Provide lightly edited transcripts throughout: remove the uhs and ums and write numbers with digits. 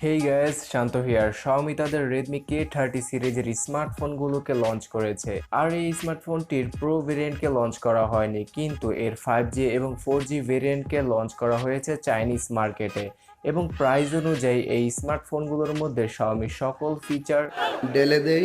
Hey guys, Shanto here. Xiaomi তাদের Redmi K30 সিরিজের স্মার্টফোনগুলোকে launch করেছে। আর এই স্মার্টফোনটির প্রো ভেরিয়েন্টকে লঞ্চ করা হয়নি, কিন্তু এর 5G এবং 4G ভেরিয়েন্টকে লঞ্চ করা হয়েছে চাইনিজ মার্কেটে। এবং প্রাইস অনুযায়ী এই স্মার্টফোনগুলোর মধ্যে Xiaomi সকল ফিচার ঢেলে দেই।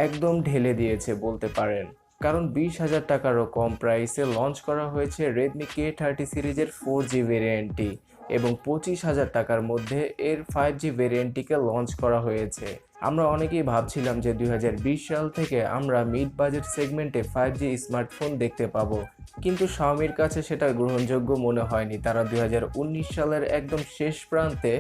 একদম ঢেলে দিয়েছে বলতে পারেন। কারণ 20,000 টাকারও কম প্রাইসে লঞ্চ করা হয়েছে Redmi K30 সিরিজের 4G ভেরিয়েন্টটি এবং 25,000 টাকার মধ্যে এর 5G ভেরিয়েন্টটিকে লঞ্চ করা হয়েছে। আমরা অনেকেই ভাবছিলাম যে 2020 সাল থেকে আমরা মিড বাজেট সেগমেন্টে 5G স্মার্টফোন দেখতে পাবো, কিন্তু Xiaomiর কাছে সেটা গ্রহণযোগ্য মনে হয়নি। তারা 2019 সালের একদম শেষ প্রান্তে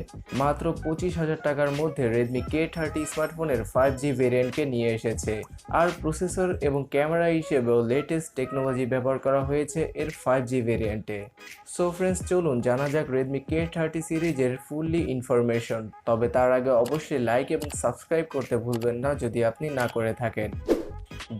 মাত্র 25,000 টাকার মধ্যে Redmi K30 স্মার্টফোনের 5G ভেরিয়েন্টকে নিয়ে এসেছে। আর প্রসেসর এবং ক্যামেরা হিসেবেও লেটেস্ট টেকনোলজি ব্যবহার করা হয়েছে এর 5G ভেরিয়েন্টে। সো ফ্রেন্ডস, চলুন জানা যাক Redmi K30 সিরিজের ফুললি ইনফরমেশন। তবে তার আগে অবশ্যই লাইক এবং সাবস্ক্রাইব করতে ভুলবেন না যদি আপনি না করে থাকেন।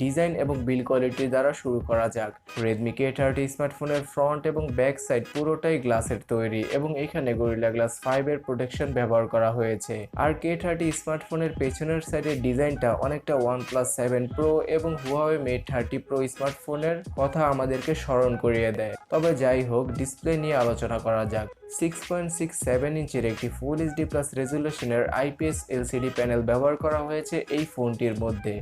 ডিজাইন এবং বিল্ড কোয়ালিটি দ্বারা শুরু করা যাক। Redmi K30 স্মার্টফোনের ফ্রন্ট এবং ব্যাক সাইড পুরোটাই গ্লাসের তৈরি এবং এখানে গরিলা গ্লাস 5 এর প্রোটেকশন ব্যবহার করা হয়েছে। আর K30 স্মার্টফোনের পেছনের সাইডের ডিজাইনটা অনেকটা OnePlus 7 Pro এবং Huawei Mate 30 Pro স্মার্টফোনের কথা আমাদেরকে স্মরণ করিয়ে দেয়। তবে যাই হোক, ডিসপ্লে নিয়ে আলোচনা করা যাক। 6.67 ইঞ্চির একটি ফুল এইচডি প্লাস রেজুলেশনের IPS LCD প্যানেল ব্যবহার করা হয়েছে এই ফোনটির মধ্যে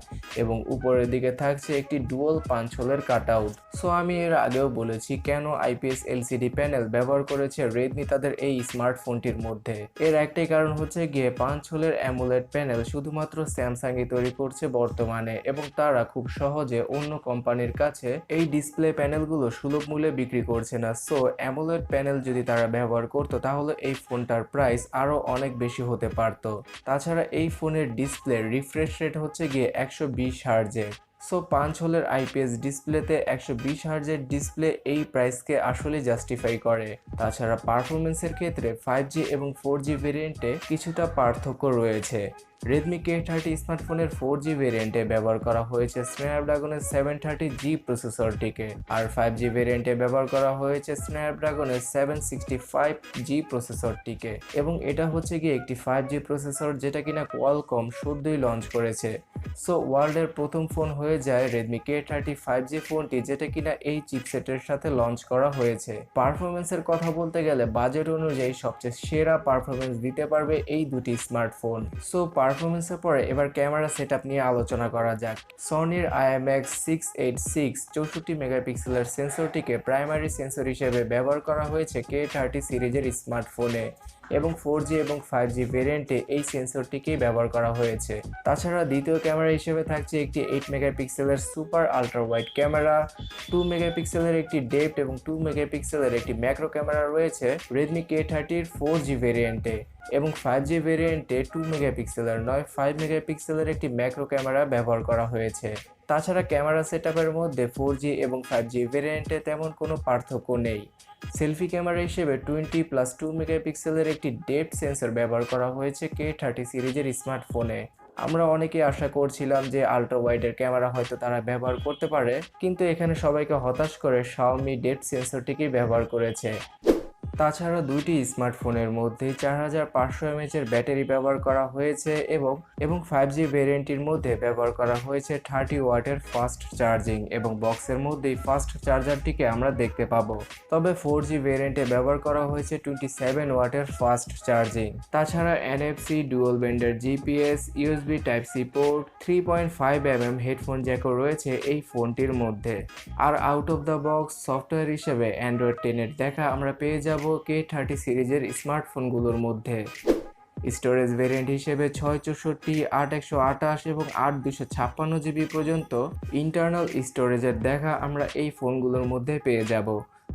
এবং উপরের দিকে থাকছে একটি ডুয়াল পাঞ্চ হোলের কাটআউট। সো আমি এর আগেও বলেছি কেন IPS LCD প্যানেল ব্যবহার করেছে Redmi তাদের এই স্মার্টফোনটির মধ্যে। এর একটাই কারণ হচ্ছে গিয়ে পাঞ্চ হোলের অ্যামোলেড প্যানেল শুধুমাত্র স্যামসাংই তৈরি করছে বর্তমানে এবং তারা খুব সহজে অন্য কোম্পানির কাছে এই ডিসপ্লে প্যানেলগুলো সুলভ মূল্যে বিক্রি করছে না। সো অ্যামোলেড প্যানেল যদি তারা ব্যবহার করতো তাহলে এই ফোনটার প্রাইস আরো অনেক বেশি হতে পারতো। তাছাড়া এই ফোনের ডিসপ্লে রিফ্রেশ রেট হচ্ছে গিয়ে 120 হার্জের। সো পাঞ্চ হোলের IPS ডিসপ্লেতে 120 হার্জের ডিসপ্লে এই প্রাইসকে আসলে জাস্টিফাই করে। তাছাড়া পারফরমেন্সের ক্ষেত্রে 5G এবং 4G ভেরিয়েন্টে কিছুটা পার্থক্য রয়েছে। Redmi K30 স্মার্টফোনের 4G ভেরিয়েন্টে ব্যবহার করা হয়েছে স্ন্যাপড্রাগনের 730G প্রসেসরটিকে, আর 5G ভেরিয়েন্টে ব্যবহার করা হয়েছে স্ন্যাপড্রাগনের 765G প্রসেসরটিকে। এবং এটা হচ্ছে গিয়ে একটি 5G প্রসেসর যেটা কিনা কোয়ালকম সদ্যই লঞ্চ করেছে। সো ওয়ার্ল্ডের প্রথম ফোন হয়ে যায় Redmi K30 5G ফোনটি, যেটা কিনা এই চিপসেটের সাথে লঞ্চ করা হয়েছে। পারফরমেন্সের কথা বলতে গেলে বাজেট অনুযায়ী সবচেয়ে সেরা পারফরমেন্স দিতে পারবে এই দুটি স্মার্টফোন। সো পারফরমেন্সের পরে এবার ক্যামেরা সেটআপ নিয়ে আলোচনা করা যাক। সনির IMX686 64 মেগাপিক্সেলের সেন্সরটিকে প্রাইমারি সেন্সর হিসেবে ব্যবহার করা হয়েছে K30 সিরিজের স্মার্টফোনে এবং 4G এবং 5G ভেরিয়েন্টে এই সেন্সরটিকেই ব্যবহার করা হয়েছে। তাছাড়া দ্বিতীয় ক্যামেরা হিসেবে থাকছে একটি 8 মেগাপিক্সেলের সুপার আল্ট্রা ওয়াইড ক্যামেরা, 2 মেগাপিক্সেলের একটি ডেপথ এবং 2 মেগাপিক্সেলের একটি ম্যাক্রো ক্যামেরা রয়েছে Redmi K30 4G ভেরিয়েন্টে এবং 5G ভেরিয়েন্টে 2 মেগাপিক্সেলের নয় 5 মেগাপিক্সেলের একটি ম্যাক্রো ক্যামেরা ব্যবহার করা হয়েছে। তাছাড়া ক্যামেরা সেটআপের মধ্যে 4G এবং 5G ভেরিয়েন্টে তেমন কোনো পার্থক্য নেই। সেলফি ক্যামেরা হিসেবে 20+2 মেগাপিক্সেলের একটি ডেপথ সেন্সর ব্যবহার করা হয়েছে K30 সিরিজের স্মার্টফোনে। আমরা অনেকেই আশা করছিলাম যে আল্ট্রা ওয়াইডের ক্যামেরা হয়তো তারা ব্যবহার করতে পারে, কিন্তু এখানে সবাইকে হতাশ করে Xiaomi ডেপথ সেন্সরটিকেই ব্যবহার করেছে। তাছাড়া দুইটি স্মার্টফোনের মধ্যে 4500 mAh এর ব্যাটারি ব্যবহার করা হয়েছে এবং 5G ভেরিয়েন্টটির মধ্যে ব্যবহার করা হয়েছে 30 ওয়াটের ফাস্ট চার্জিং এবং বক্সের মধ্যেই ফাস্ট চার্জারটিকে আমরা দেখতে পাবো। তবে 4G ভেরিয়েন্টে ব্যবহার করা হয়েছে 27 ওয়াটের ফাস্ট চার্জিং। তাছাড়া NFC, ডুয়াল ব্যান্ডের GPS, USB Type-C port, 3.5mm headphone জ্যাকও রয়েছে এই ফোনটির মধ্যে। আর out of the box software হিসেবে Android 10 এর দেখা আমরা পেয়ে যাব K30 সিরিজের স্মার্টফোনগুলোর মধ্যে। স্টোরেজ ভেরিয়েন্ট হিসেবে 664, 8128 এবং 8256GB পর্যন্ত ইন্টারনাল স্টোরেজের দেখা আমরা এই ফোনগুলোর মধ্যে পেয়ে যাব।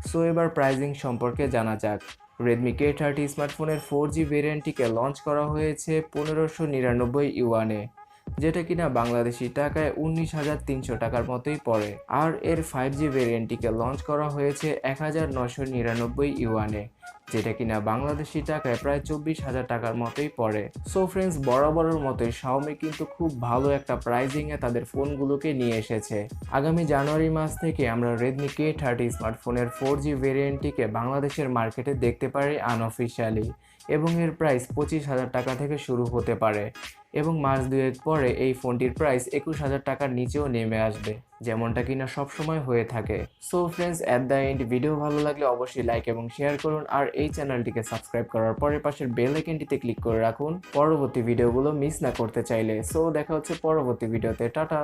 সো এবার প্রাইজিং সম্পর্কে জানা যাক। Redmi K30 স্মার্টফোনের 4G ভেরিয়েন্টটিকে লঞ্চ করা হয়েছে 1599 ইউয়ানে। যেটা কিনা বাংলাদেশি টাকায় 19,300 টাকার মতোই পড়ে। আর এর 5G ভেরিয়েন্টটিকে লঞ্চ করা হয়েছে 1,999 ইউয়ানে, যেটা কিনা বাংলাদেশি টাকায় প্রায় 24,000 টাকার মতোই পড়ে। সো ফ্রেন্ডস, বরাবরের মতোই শাওমি কিন্তু খুব ভালো একটা প্রাইজিংয়ে তাদের ফোনগুলোকে নিয়ে এসেছে। আগামী জানুয়ারি মাস থেকে আমরা রেডমি K30 স্মার্টফোনের 4G ভেরিয়েন্টটিকে বাংলাদেশের মার্কেটে দেখতে পারি আনঅফিশিয়ালি, এবং এর প্রাইস 25,000 টাকা থেকে শুরু হতে পারে, এবং মাস দুয়েক পরে এই ফোনটির প্রাইস 21,000 টাকার নিচেও নেমে আসবে, যেমনটা কিনা সবসময় হয়ে থাকে। So friends, at the end video ভালো লাগলে অবশ্যই লাইক এবং শেয়ার করুন, আর এই চ্যানেলটিকে সাবস্ক্রাইব করার পরে পাশের বেল আইকনটিতে ক্লিক করে রাখুন পরবর্তী ভিডিওগুলো মিস না করতে চাইলে। সো দেখা হচ্ছে পরবর্তী ভিডিওতে। টাটা।